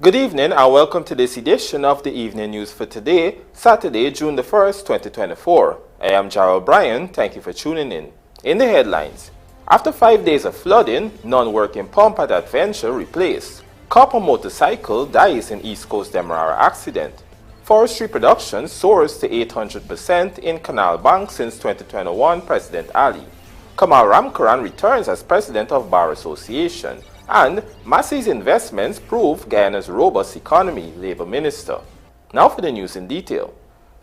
Good evening and welcome to this edition of the Evening News for today, Saturday, June the 1st, 2024. I am Jarrell Bryan. Thank you for tuning in. In the headlines, after 5 days of flooding, non-working pump at Adventure replaced. Copper motorcycle dies in East Coast Demerara accident. Forestry production soars to 800% in Canal Bank since 2021, President Ali. KAMAL RAMKARRAN returns as President of Bar Association. And MASSY'S investments prove Guyana's robust economy, Labour Minister. Now for the news in detail.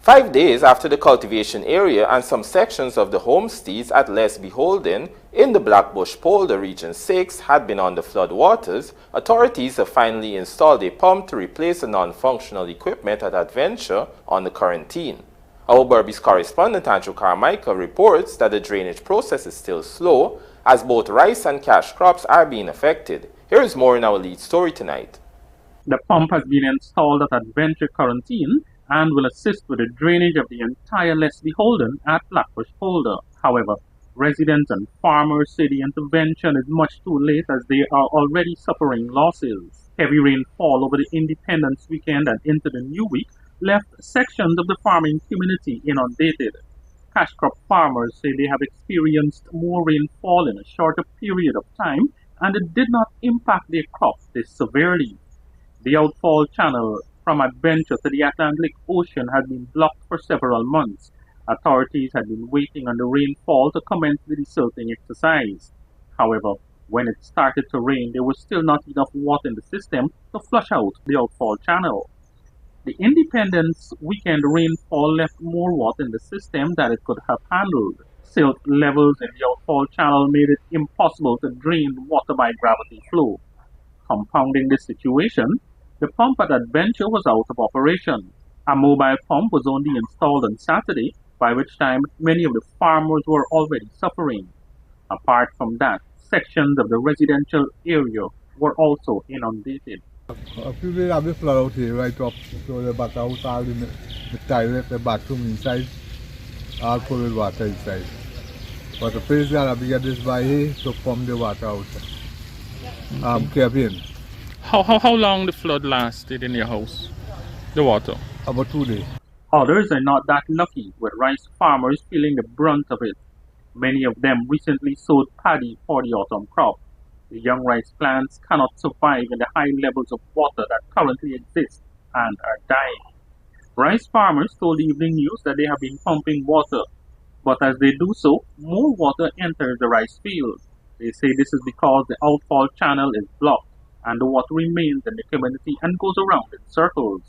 5 days after the cultivation area and some sections of the homesteads at Les Beholden in the Blackbush Polder Region 6 had been under flood waters, authorities have finally installed a pump to replace the non-functional equipment at Adventure on the quarantine. Our Berbice correspondent Andrew Carmichael reports that the drainage process is still slow, as both rice and cash crops are being affected. Here is more in our lead story tonight. The pump has been installed at Adventure Quarantine and will assist with the drainage of the entire Les Beholden at Blackbush Polder. However, residents and farmers say the intervention is much too late as they are already suffering losses. Heavy rainfall over the Independence weekend and into the new week left sections of the farming community inundated. Cash crop farmers say they have experienced more rainfall in a shorter period of time and it did not impact their crops this severely. The outfall channel from Adventure to the Atlantic Ocean had been blocked for several months. Authorities had been waiting on the rainfall to commence the desilting exercise. However, when it started to rain, there was still not enough water in the system to flush out the outfall channel. The Independence weekend rainfall left more water in the system than it could have handled. Silt levels in the outfall channel made it impossible to drain water by gravity flow. Compounding this situation, the pump at Adventure was out of operation. A mobile pump was only installed on Saturday, by which time many of the farmers were already suffering. Apart from that, sections of the residential area were also inundated. A few days after flood out here, right up, so the back outside in the toilet, the bathroom inside, all full with water inside. But the place that I get this by here to pump the water out. Kevin. How long the flood lasted in your house? The water? About 2 days. Others are not that lucky, with rice farmers feeling the brunt of it. Many of them recently sowed paddy for the autumn crop. The young rice plants cannot survive in the high levels of water that currently exist and are dying. Rice farmers told the Evening News that they have been pumping water, but as they do so, more water enters the rice fields. They say this is because the outfall channel is blocked and the water remains in the community and goes around in circles.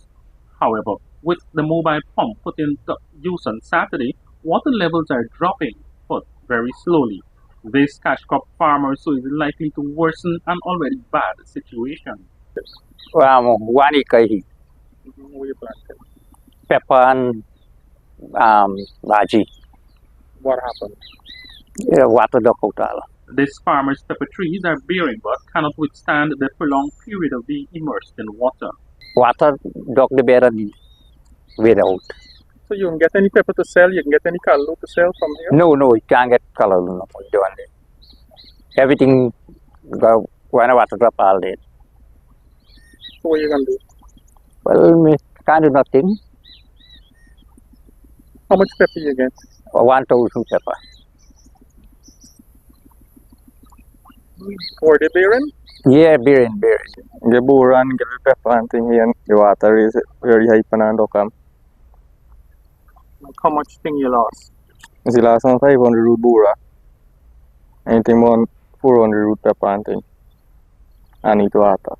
However, with the mobile pump put into use on Saturday, water levels are dropping, but very slowly. This cash crop farmer so is likely to worsen an already bad situation. Well, 1 acre heat. Pepper and bhaji. What happened? Water duck out. This farmer's pepper trees are bearing but cannot withstand the prolonged period of being immersed in water. Water duck the better without. So you can get any pepper to sell? You can get any color to sell from here? No, you can't get color. No, everything go when I water drop all day. So what are you going to do? Well, me can't do nothing. How much pepper you get? 1,000 pepper. Or they bearing? Yeah, bearing. The bore and get the pepper and thing here, and the water is very high and come. How much thing you lost? It's the last one 500 root bora. Anything more 400 root pepper and thing. And it water.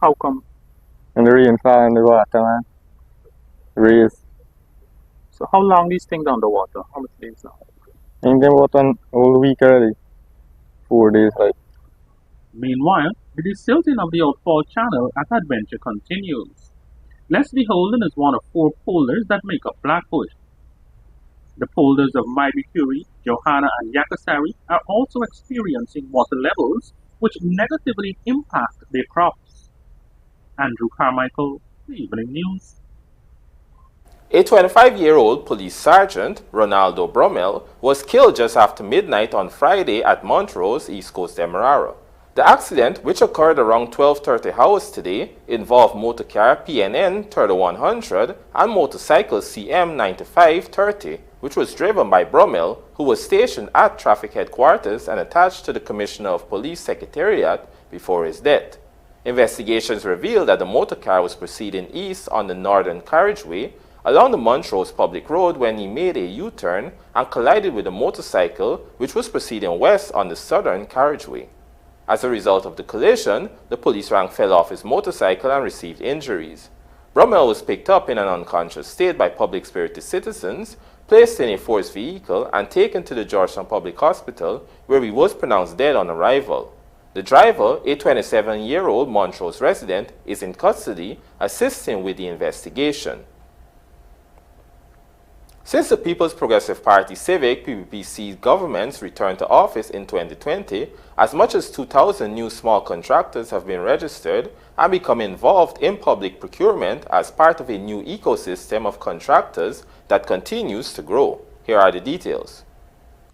How come? And the rainfall and the water, man. Raise. So how long these things underwater? How much days now? Anything about an whole week already. 4 days like. Meanwhile, the desilting of the outfall channel at Adventure continues. Les Beholden is one of 4 polders that make up Blackbush. The polders of Maibikuri, Johanna and Yakasari are also experiencing water levels which negatively impact their crops. Andrew Carmichael, The Evening News. A 25-year-old police sergeant, Ronaldo Bromell, was killed just after midnight on Friday at Montrose, East Coast Demerara. The accident, which occurred around 12:30 hours today, involved motorcar PNN 3100 and motorcycle CM 9530, which was driven by Brummel, who was stationed at traffic headquarters and attached to the Commissioner of Police Secretariat before his death. Investigations revealed that the motorcar was proceeding east on the northern carriageway along the Montrose Public Road when he made a U-turn and collided with a motorcycle which was proceeding west on the southern carriageway. As a result of the collision, the police rank fell off his motorcycle and received injuries. Brummel was picked up in an unconscious state by public-spirited citizens, placed in a forced vehicle and taken to the Georgetown Public Hospital, where he was pronounced dead on arrival. The driver, a 27-year-old Montrose resident, is in custody, assisting with the investigation. Since the People's Progressive Party Civic PPPC government's return to office in 2020, as much as 2,000 new small contractors have been registered and become involved in public procurement as part of a new ecosystem of contractors that continues to grow. Here are the details.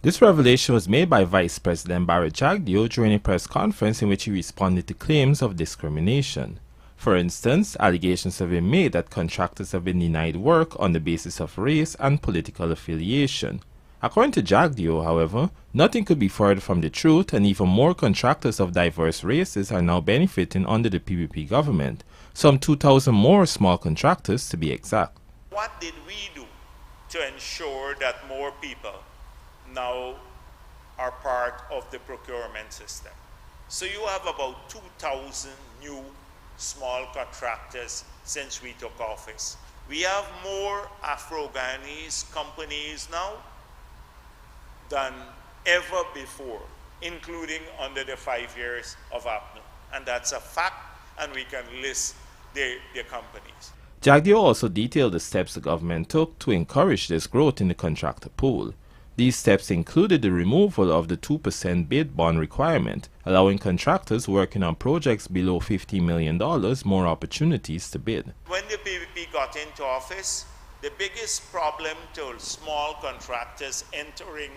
This revelation was made by Vice President Barry Jagdeo during a press conference in which he responded to claims of discrimination. For instance, allegations have been made that contractors have been denied work on the basis of race and political affiliation. According to Jagdeo, however, nothing could be further from the truth, and even more contractors of diverse races are now benefiting under the PPP government, some 2,000 more small contractors to be exact. What did we do to ensure that more people now are part of the procurement system? So you have about 2,000 new small contractors since we took office. We have more Afro-Guyanese companies now than ever before, including under the 5 years of APNO. And that's a fact, and we can list the companies. Jagdeo also detailed the steps the government took to encourage this growth in the contractor pool. These steps included the removal of the 2% bid bond requirement, allowing contractors working on projects below $15 million more opportunities to bid. When the PPP got into office, the biggest problem to small contractors entering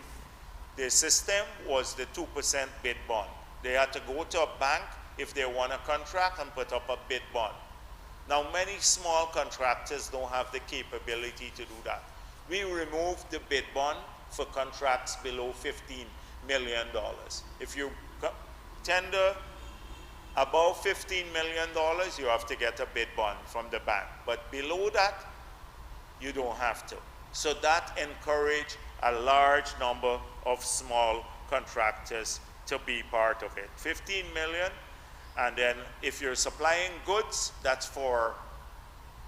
the system was the 2% bid bond. They had to go to a bank if they want a contract and put up a bid bond. Now, many small contractors don't have the capability to do that. We removed the bid bond for contracts below $15 million. If you tender above $15 million, you have to get a bid bond from the bank. But below that, you don't have to. So that encouraged a large number of small contractors to be part of it. 15 million, and then if you're supplying goods, that's for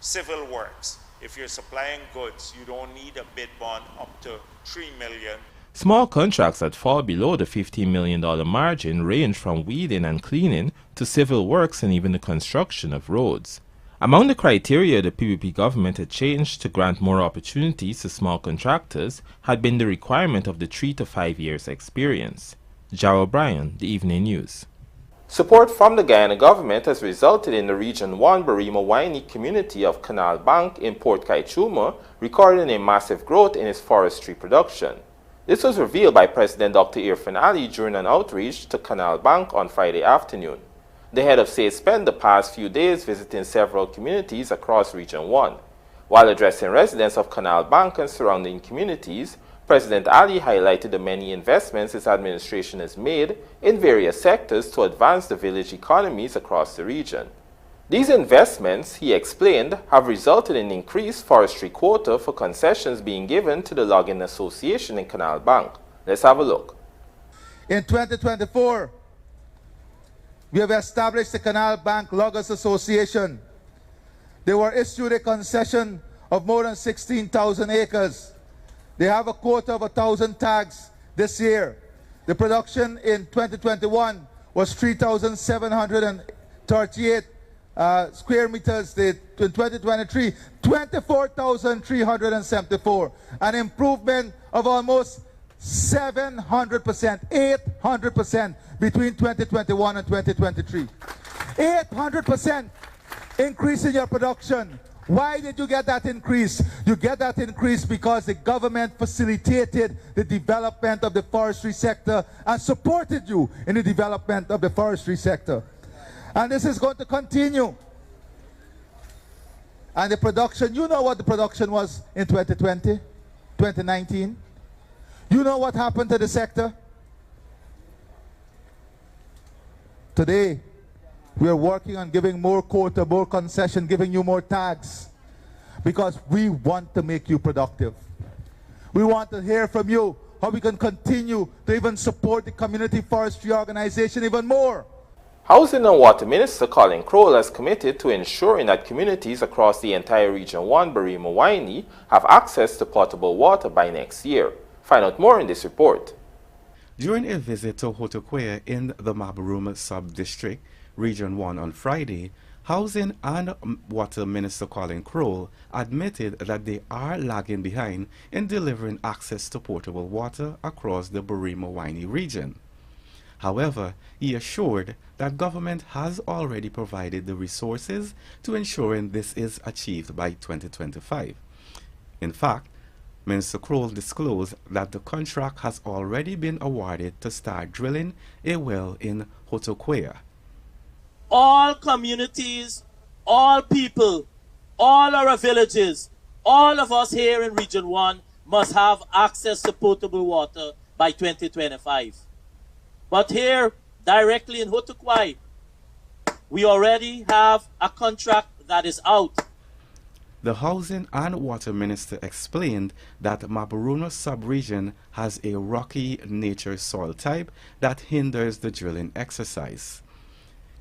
civil works. If you're supplying goods, you don't need a bid bond up to 3 million. Small contracts that fall below the $15 million margin range from weeding and cleaning to civil works and even the construction of roads. Among the criteria the PPP government had changed to grant more opportunities to small contractors had been the requirement of the 3 to 5 years experience. Jarrell Bryan, The Evening News. Support from the Guyana government has resulted in the Region 1 Barima-Waini community of Canal Bank in Port Kaituma recording a massive growth in its forestry production. This was revealed by President Dr. Irfan Ali during an outreach to Canal Bank on Friday afternoon. The head of state spent the past few days visiting several communities across Region 1. While addressing residents of Canal Bank and surrounding communities, President Ali highlighted the many investments his administration has made in various sectors to advance the village economies across the region. These investments, he explained, have resulted in increased forestry quota for concessions being given to the Logging Association in Canal Bank. Let's have a look. In 2024, we have established the Canal Bank Loggers Association. They were issued a concession of more than 16,000 acres. They have a quota of 1,000 tags this year. The production in 2021 was 3,738 square meters. In 2023, 24,374, an improvement of almost 700%, 800% between 2021 and 2023. 800% increase in your production. Why did you get that increase? You get that increase because the government facilitated the development of the forestry sector and supported you in the development of the forestry sector. And this is going to continue. And the production, you know what the production was in 2020, 2019? You know what happened to the sector? Today, we are working on giving more quota, more concession, giving you more tags, because we want to make you productive. We want to hear from you how we can continue to even support the community forestry organization even more. Housing and Water Minister Colin Crowell has committed to ensuring that communities across the entire Region 1 Barima-Waini have access to potable water by next year. Find out more in this report. During a visit to Hotokwea in the Mabaruma Sub-District, Region 1 on Friday, Housing and Water Minister Colin Crowell admitted that they are lagging behind in delivering access to potable water across the Barima-Waini region. However, he assured that government has already provided the resources to ensuring this is achieved by 2025. In fact, Minister Crowell disclosed that the contract has already been awarded to start drilling a well in Hotokwea. All communities, all people, all our villages, all of us here in Region 1 must have access to potable water by 2025. But here, directly in Hotokwea, we already have a contract that is out. The Housing and Water Minister explained that Mabaruna sub-region has a rocky nature soil type that hinders the drilling exercise.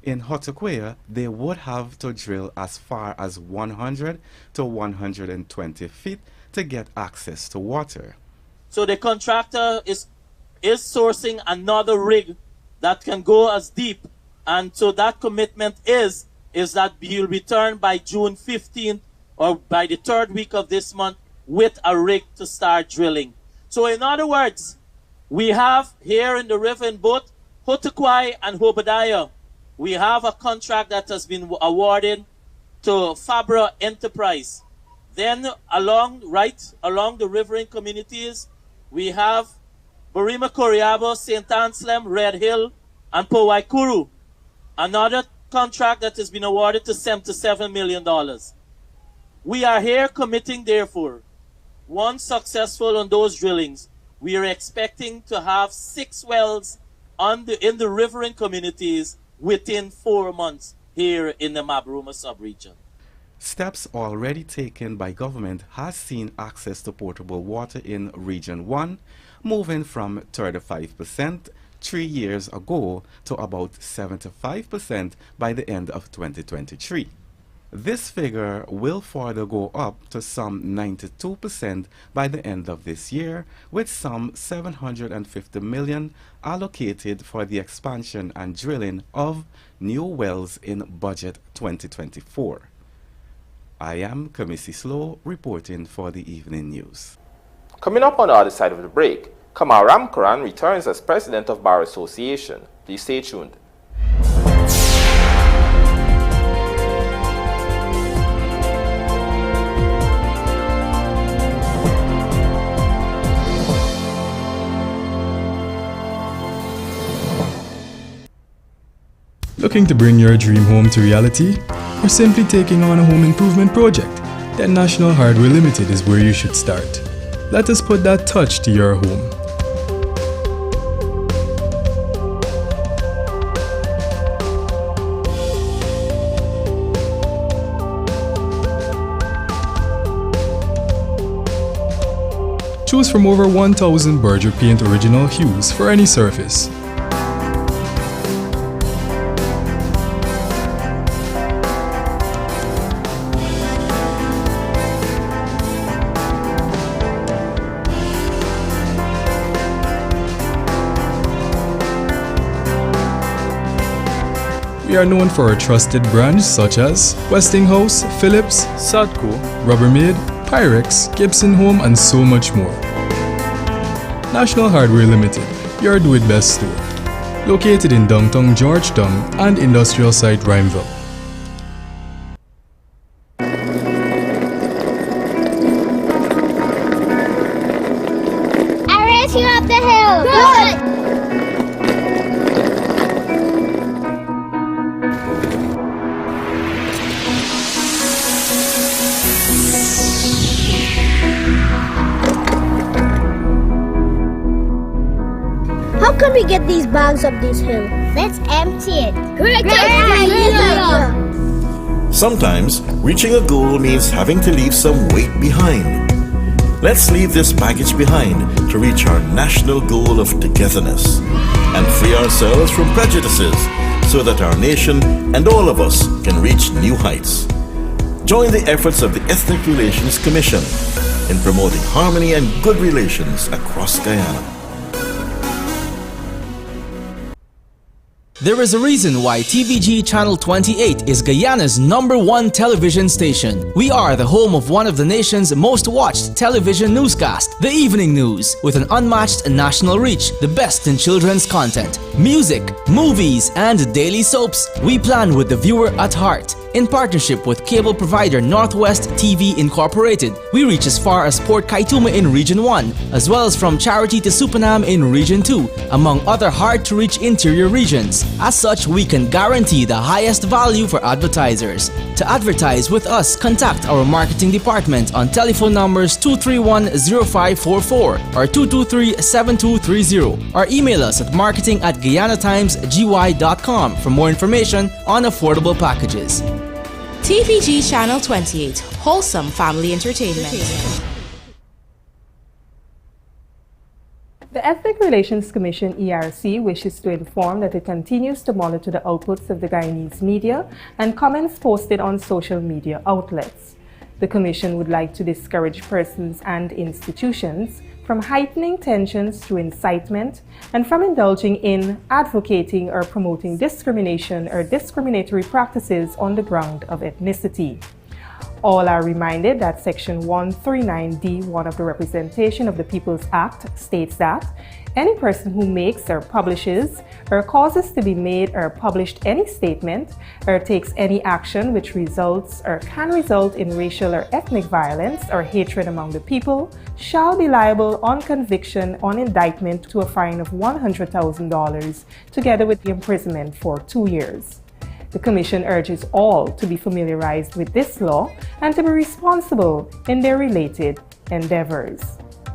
In Hotokwea, they would have to drill as far as 100 to 120 feet to get access to water. So the contractor is sourcing another rig that can go as deep, and so that commitment is that he'll return by June 15th or by the third week of this month with a rig to start drilling. So in other words, we have here in the river in both Hotokwea and Hobadiah, we have a contract that has been awarded to Fabra Enterprise. Then right along the riverine communities, we have Barima Coriabo, St. Anselm, Red Hill, and Powaikuru. Another contract that has been awarded to $77 million. We are here committing, therefore, once successful on those drillings, we are expecting to have 6 wells in the riverine communities within 4 months here in the Mabaruma sub-region. Steps already taken by government has seen access to potable water in Region 1 moving from 35% 3 years ago to about 75% by the end of 2023. This figure will further go up to some 92% by the end of this year, with some $750 million allocated for the expansion and drilling of new wells in Budget 2024. I am Kamisi Slow reporting for the Evening News. Coming up on the other side of the break, KAMAL RAMKARRAN returns as President of Bar Association. Please stay tuned. Looking to bring your dream home to reality? Or simply taking on a home improvement project? Then National Hardware Limited is where you should start. Let us put that touch to your home. Choose from over 1,000 Berger Paint original hues for any surface. We are known for our trusted brands such as Westinghouse, Philips, Sadco, Rubbermaid, Pyrex, Gibson Home, and so much more. National Hardware Limited, your do-it-best store. Located in downtown Georgetown and industrial site Rhymeville. get these bags up this hill? Let's empty it. Great idea! Sometimes, reaching a goal means having to leave some weight behind. Let's leave this baggage behind to reach our national goal of togetherness and free ourselves from prejudices so that our nation and all of us can reach new heights. Join the efforts of the Ethnic Relations Commission in promoting harmony and good relations across Guyana. There is a reason why TVG Channel 28 is Guyana's #1 television station. We are the home of one of the nation's most watched television newscasts, The Evening News, with an unmatched national reach, the best in children's content, music, movies, and daily soaps. We plan with the viewer at heart. In partnership with cable provider Northwest TV Incorporated, we reach as far as Port Kaituma in Region 1, as well as from Charity to Supanam in Region 2, among other hard-to-reach interior regions. As such, we can guarantee the highest value for advertisers. To advertise with us, contact our marketing department on telephone numbers 231-0544 or 223-7230, or email us at marketing@GuyanaTimesGY.com for more information on affordable packages. TVG Channel 28, wholesome family entertainment. The Ethnic Relations Commission ERC wishes to inform that it continues to monitor the outputs of the Guyanese media and comments posted on social media outlets. The Commission would like to discourage persons and institutions from heightening tensions through incitement and from indulging in, advocating, or promoting discrimination or discriminatory practices on the ground of ethnicity. All are reminded that Section 139D1 of the Representation of the People's Act states that any person who makes or publishes or causes to be made or published any statement or takes any action which results or can result in racial or ethnic violence or hatred among the people shall be liable on conviction on indictment to a fine of $100,000 together with the imprisonment for 2 years. The Commission urges all to be familiarized with this law and to be responsible in their related endeavors.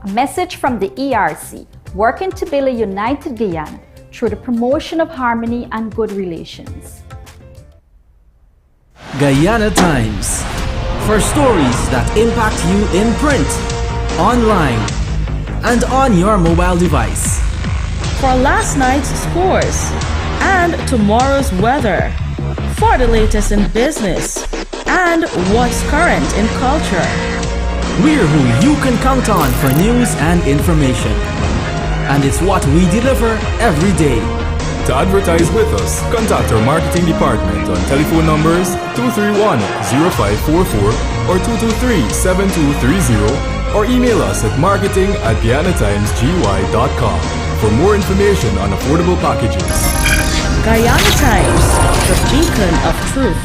A message from the ERC, working to build a united Guyana through the promotion of harmony and good relations. Guyana Times, for stories that impact you in print, online, and on your mobile device. For last night's scores and tomorrow's weather. For the latest in business and what's current in culture. We're who you can count on for news and information. And it's what we deliver every day. To advertise with us, contact our marketing department on telephone numbers 231-0544 or 223-7230 or email us at marketing@GuyanaTimesGY.com for more information on affordable packages. Guyana Times, the beacon of truth.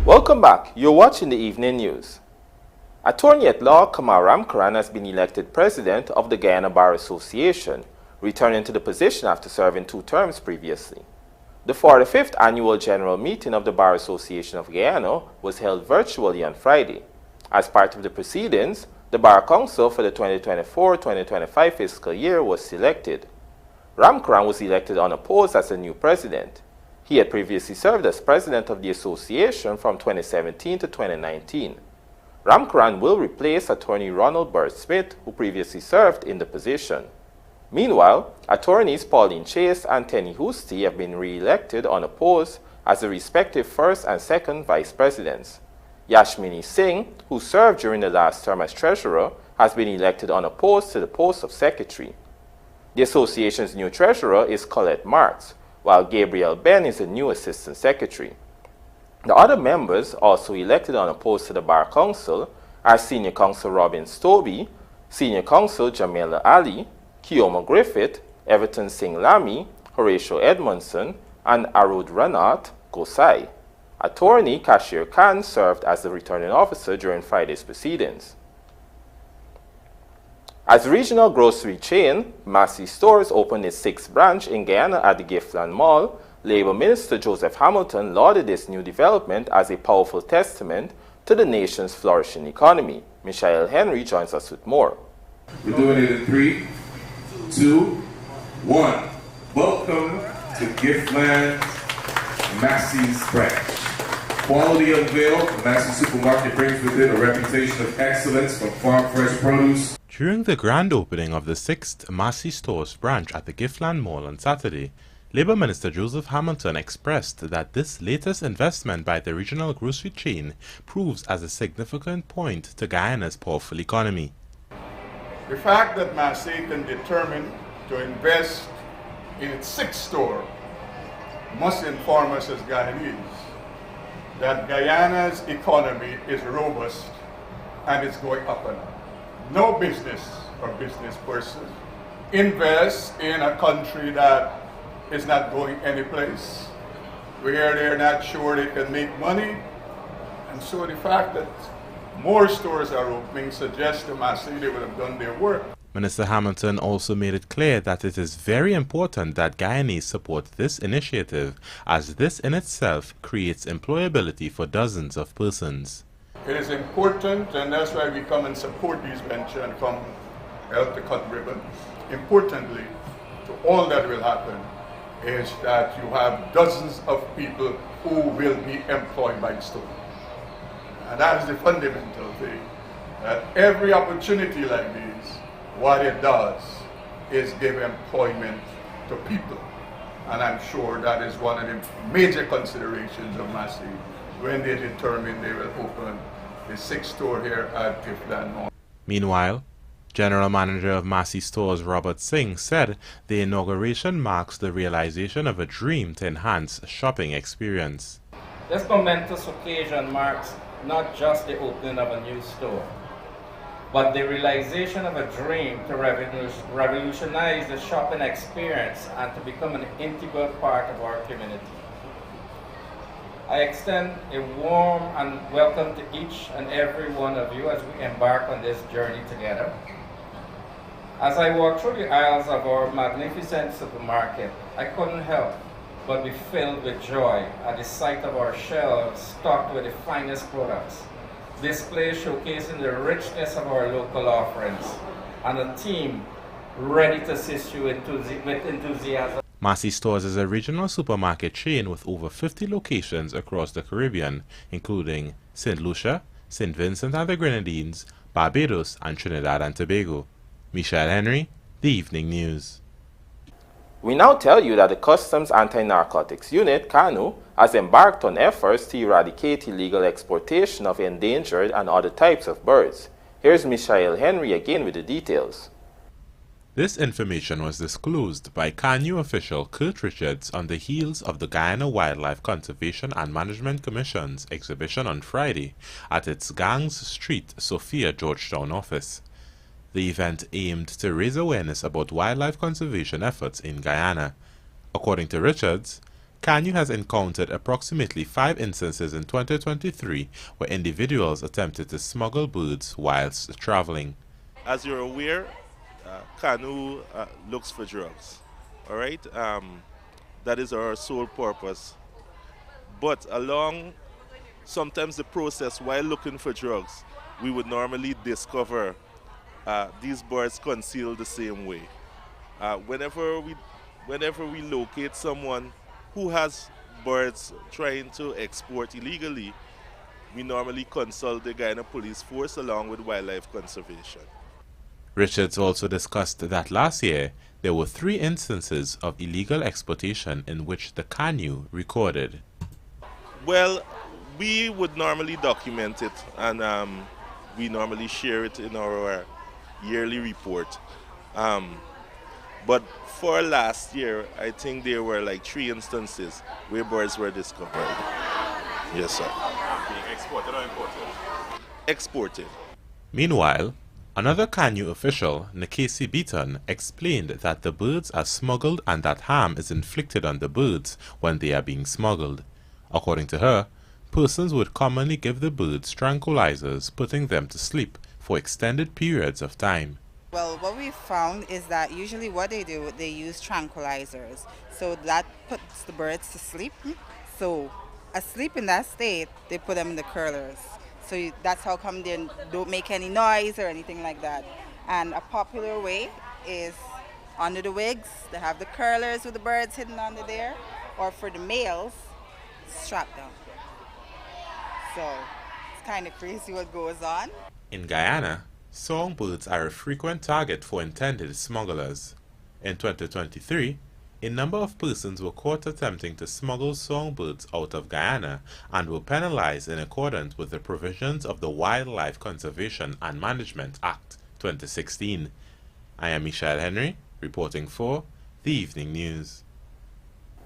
Welcome back. You're watching the evening news. Attorney at law KAMAL RAMKARRAN has been elected president of the Guyana Bar Association, returning to the position after serving 2 terms previously. The 45th annual general meeting of the Bar Association of Guyana was held virtually on Friday. As part of the proceedings, the Bar Council for the 2024-2025 fiscal year was selected. RAMKARRAN was elected unopposed as the new president. He had previously served as president of the association from 2017 to 2019. RAMKARRAN will replace attorney Ronald Bird Smith, who previously served in the position. Meanwhile, attorneys Pauline Chase and Tenny Hoosty have been re-elected unopposed as the respective first and second vice presidents. Yashmini Singh, who served during the last term as treasurer, has been elected unopposed to the post of secretary. The association's new treasurer is Colette Marks, while Gabriel Ben is the new assistant secretary. The other members, also elected unopposed to the Bar Council, are Senior Counsel Robin Stobie, Senior Counsel Jamila Ali, Kioma Griffith, Everton Singh Lamy, Horatio Edmondson, and Arud Ranat Gosai. Attorney Kashir Khan served as the returning officer during Friday's proceedings. As regional grocery chain, MASSY'S Stores opened its 6th branch in Guyana at the Giftland Mall, Labour Minister Joseph Hamilton lauded this new development as a powerful testament to the nation's flourishing economy. Michael Henry joins us with more. We're doing it in 3, 2, 1. Welcome to Giftland MASSY'S branch. Quality unveiled, the MASSY'S supermarket brings with it a reputation of excellence from farm fresh produce. During the grand opening of the 6th MASSY'S Stores branch at the Giftland Mall on Saturday, Labour Minister Joseph Hamilton expressed that this latest investment by the regional grocery chain proves as a significant point to Guyana's powerful economy. The fact that MASSY can determine to invest in its 6th store must inform us as Guyanese that Guyana's economy is robust and it's going up and up. No business or business person invests in a country that is not going anyplace, where they're not sure they can make money. And so the fact that more stores are opening suggests to MASSY they would have done their work. Minister Hamilton also made it clear that it is very important that Guyanese support this initiative, as this in itself creates employability for dozens of persons. It is important, and that's why we come and support these ventures and come help to cut ribbons. Importantly, to all that will happen is that you have dozens of people who will be employed by the store. And that is the fundamental thing, that every opportunity like this, what it does is give employment to people. And I'm sure that is one of the major considerations of MASSY when they determine they will open the 6th store here at Giftland Mall. Meanwhile, General Manager of MASSY'S Stores Robert Singh said the inauguration marks the realization of a dream to enhance shopping experience. This momentous occasion marks not just the opening of a new store, but the realization of a dream to revolutionize the shopping experience and to become an integral part of our community. I extend a warm and welcome to each and every one of you as we embark on this journey together. As I walk through the aisles of our magnificent supermarket, I couldn't help but be filled with joy at the sight of our shelves stocked with the finest products, displays showcasing the richness of our local offerings, and a team ready to assist you with enthusiasm. MASSY'S Stores is a regional supermarket chain with over 50 locations across the Caribbean, including St. Lucia, St. Vincent and the Grenadines, Barbados, and Trinidad and Tobago. Michael Henry, The Evening News. We now tell you that the Customs Anti-Narcotics Unit, CANAL, has embarked on efforts to eradicate illegal exportation of endangered and other types of birds. Here's Michael Henry again with the details. This information was disclosed by CANU official Kurt Richards on the heels of the Guyana Wildlife Conservation and Management Commission's exhibition on Friday at its Gangs Street, Sophia, Georgetown office. The event aimed to raise awareness about wildlife conservation efforts in Guyana. According to Richards, CANU has encountered approximately 5 instances in 2023 where individuals attempted to smuggle birds whilst traveling. As you're aware, CANU looks for drugs, all right? That is our sole purpose. But along sometimes the process while looking for drugs, we would normally discover these birds concealed the same way. Whenever we locate someone who has birds trying to export illegally, we normally consult the Guyana Police Force along with Wildlife Conservation. Richards also discussed that last year there were 3 instances of illegal exportation in which the CANU recorded. Well, we would normally document it, and we normally share it in our yearly report. But for last year, I think there were like 3 instances where birds were discovered. Yes, sir. Being exported or imported? Exported. Meanwhile, another CANU official, Nakasi Beaton, explained that the birds are smuggled and that harm is inflicted on the birds when they are being smuggled. According to her, persons would commonly give the birds tranquilizers, putting them to sleep for extended periods of time. Well, what we found is that usually what they do, they use tranquilizers. So that puts the birds to sleep. So asleep in that state, they put them in the curlers. So that's how come they don't make any noise or anything like that. And a popular way is under the wigs, they have the curlers with the birds hidden under there, or for the males, strapped down. So it's kind of crazy what goes on. In Guyana, songbirds are a frequent target for intended smugglers. In 2023, a number of persons were caught attempting to smuggle songbirds out of Guyana and were penalized in accordance with the provisions of the Wildlife Conservation and Management Act 2016. I am Michelle Henry, reporting for The Evening News.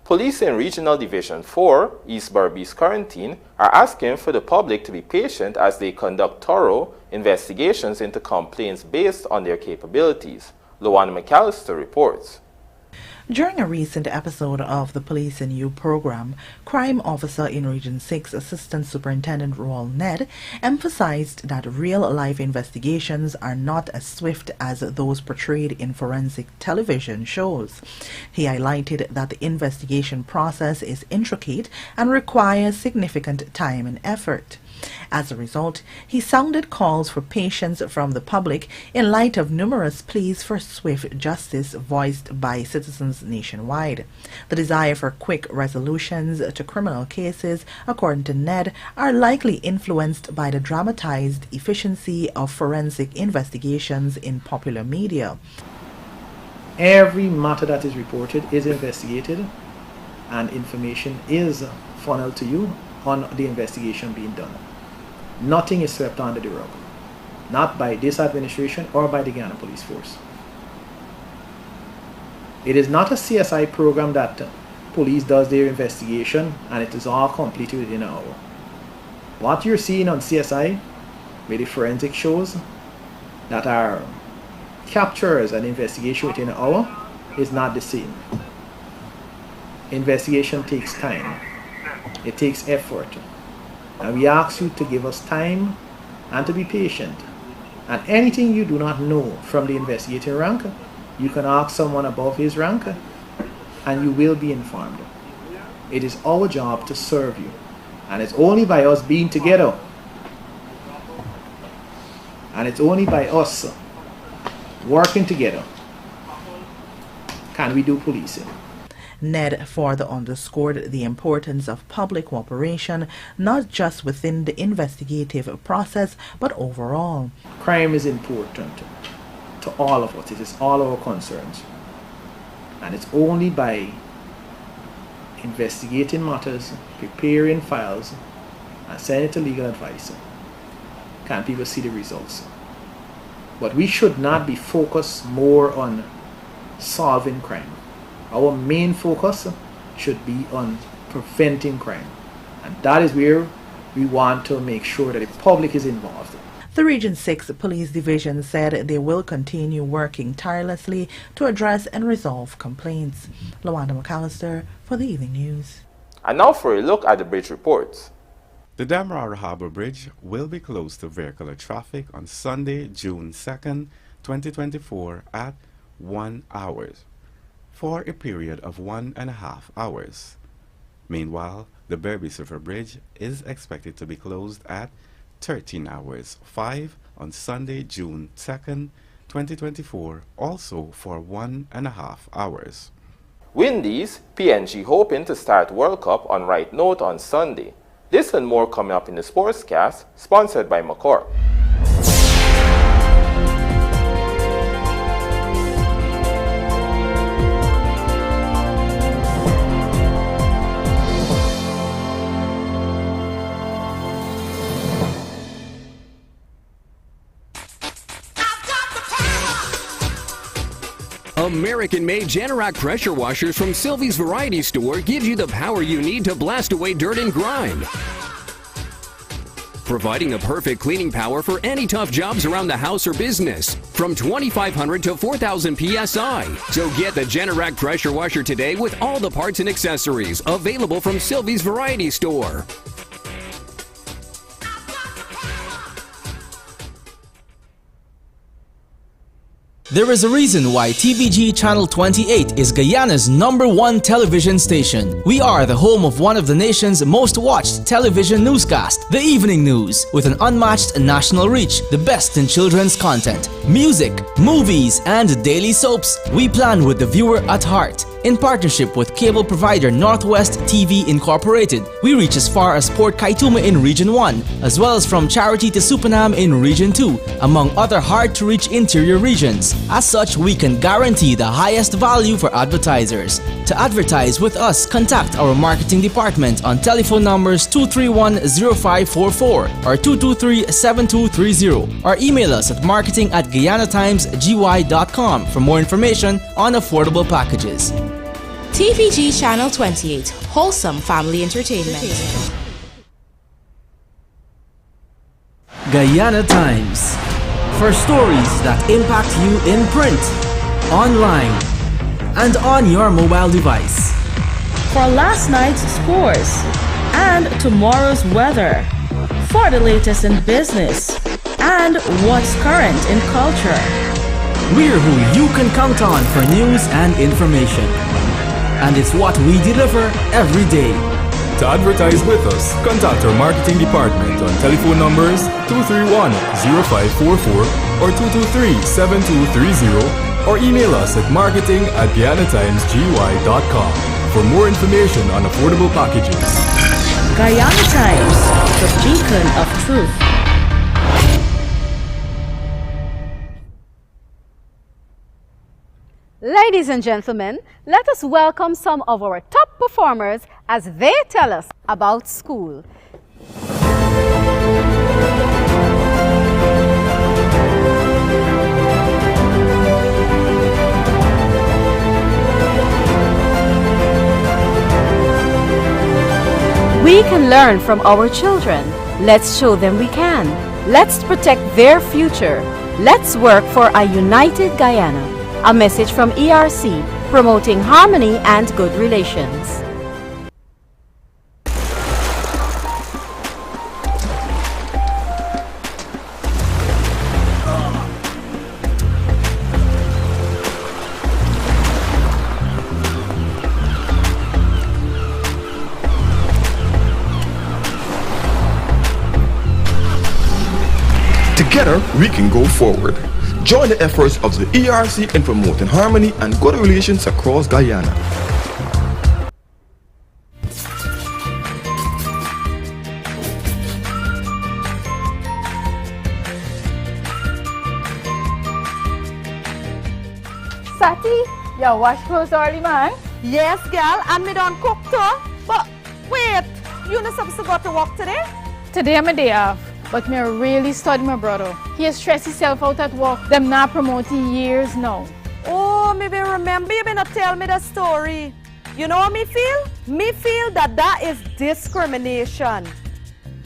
Police in Regional Division 4, East Berbice Quarantine, are asking for the public to be patient as they conduct thorough investigations into complaints based on their capabilities. Luana McAllister reports. During a recent episode of the Police in You program, Crime Officer in Region 6 Assistant Superintendent Roald Ned emphasized that real-life investigations are not as swift as those portrayed in forensic television shows. He highlighted that the investigation process is intricate and requires significant time and effort. As a result, he sounded calls for patience from the public in light of numerous pleas for swift justice voiced by citizens nationwide. The desire for quick resolutions to criminal cases, according to Ned, are likely influenced by the dramatized efficiency of forensic investigations in popular media. Every matter that is reported is investigated, and information is funneled to you on the investigation being done. Nothing is swept under the rug, not by this administration or by the Guyana Police Force. It is not a CSI program that police does their investigation and it is all completed within an hour. What you're seeing on CSI with the forensic shows that are captures an investigation within an hour is not the same. Investigation takes time. It takes effort. And we ask you to give us time and to be patient. And anything you do not know from the investigating rank, you can ask someone above his rank and you will be informed. It is our job to serve you. And it's only by us being together, and it's only by us working together can we do policing. Ned further underscored the importance of public cooperation, not just within the investigative process, but overall. Crime is important to all of us. It is all our concerns. And it's only by investigating matters, preparing files, and sending to legal advice can people see the results. But we should not be focused more on solving crime. Our main focus should be on preventing crime. And that is where we want to make sure that the public is involved. The Region 6 Police Division said they will continue working tirelessly to address and resolve complaints. Luana McAllister for the Evening News. And now for a look at the bridge reports. The Demerara Harbour Bridge will be closed to vehicular traffic on Sunday, June 2nd, 2024 at 1 hour. For a period of 1.5 hours. Meanwhile, the Berbice River Bridge is expected to be closed at 13 hours 5 on Sunday, June 2nd, 2024, also for 1.5 hours. Windies, PNG hoping to start World Cup on right note on Sunday. This and more coming up in the Sportscast, sponsored by Macor. American-made Generac pressure washers from Sylvie's Variety Store give you the power you need to blast away dirt and grime. Providing the perfect cleaning power for any tough jobs around the house or business. From 2,500 to 4,000 PSI. So get the Generac pressure washer today with all the parts and accessories available from Sylvie's Variety Store. There is a reason why TVG Channel 28 is Guyana's #1 television station. We are the home of one of the nation's most watched television newscasts, the evening news, with an unmatched national reach, the best in children's content, music, movies, and daily soaps. We plan with the viewer at heart. In partnership with cable provider Northwest TV Incorporated, we reach as far as Port Kaituma in Region 1, as well as from Charity to Supanam in Region 2, among other hard-to-reach interior regions. As such, we can guarantee the highest value for advertisers. To advertise with us, contact our marketing department on telephone numbers 231-0544 or 223-7230, or email us at marketing@GuyanaTimesGY.com for more information on affordable packages. TVG Channel 28, wholesome family entertainment. Guyana Times, for stories that impact you in print, online, and on your mobile device. For last night's scores and tomorrow's weather. For the latest in business and what's current in culture. We're who you can count on for news and information. And it's what we deliver every day. To advertise with us, contact our marketing department on telephone numbers 231-0544 or 223-7230, or email us at marketing@GuyanaTimesGY.com for more information on affordable packages. Guyana Times, the beacon of truth. Ladies and gentlemen, let us welcome some of our top performers as they tell us about school. We can learn from our children. Let's show them we can. Let's protect their future. Let's work for a united Guyana. A message from ERC, promoting harmony and good relations. Together, we can go forward. Join the efforts of the ERC in promoting harmony and good relations across Guyana. Sati, you wash clothes early, man? Yes, girl, and me done cook too. But wait, you not supposed to go to work today? Today I'm a day off. But me really study my brother. He has stressed himself out at work. Them not promoting years now. Oh, maybe remember you better tell me the story. You know what me feel? Me feel that is discrimination.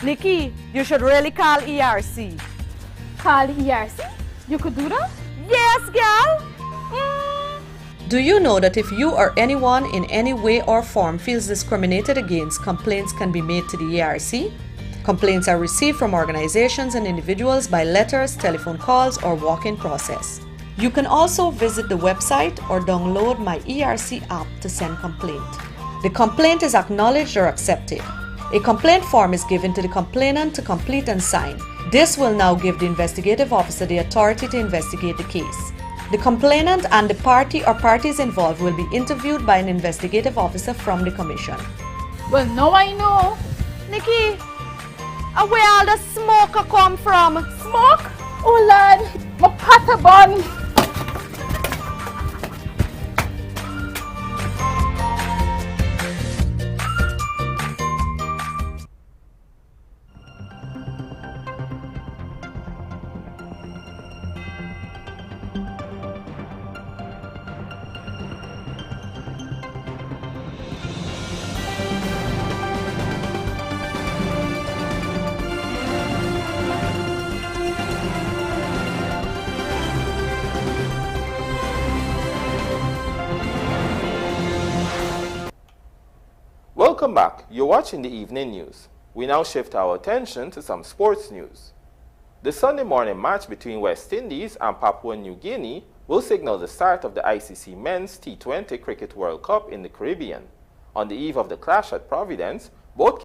Nikki, you should really call ERC. Call ERC? You could do that? Yes, girl. Do you know that if you or anyone in any way or form feels discriminated against, complaints can be made to the ERC? Complaints are received from organizations and individuals by letters, telephone calls, or walk-in process. You can also visit the website or download my ERC app to send complaint. The complaint is acknowledged or accepted. A complaint form is given to the complainant to complete and sign. This will now give the investigative officer the authority to investigate the case. The complainant and the party or parties involved will be interviewed by an investigative officer from the Commission. Well, now I know. Nikki, where all the smoke come from? Smoke? Oh, lad, my pata bun. Welcome back. You're watching the evening news. We now shift our attention to some sports news. The Sunday morning match between West Indies and Papua New Guinea will signal the start of the ICC Men's T20 Cricket World Cup in the Caribbean. On the eve of the clash at Providence, both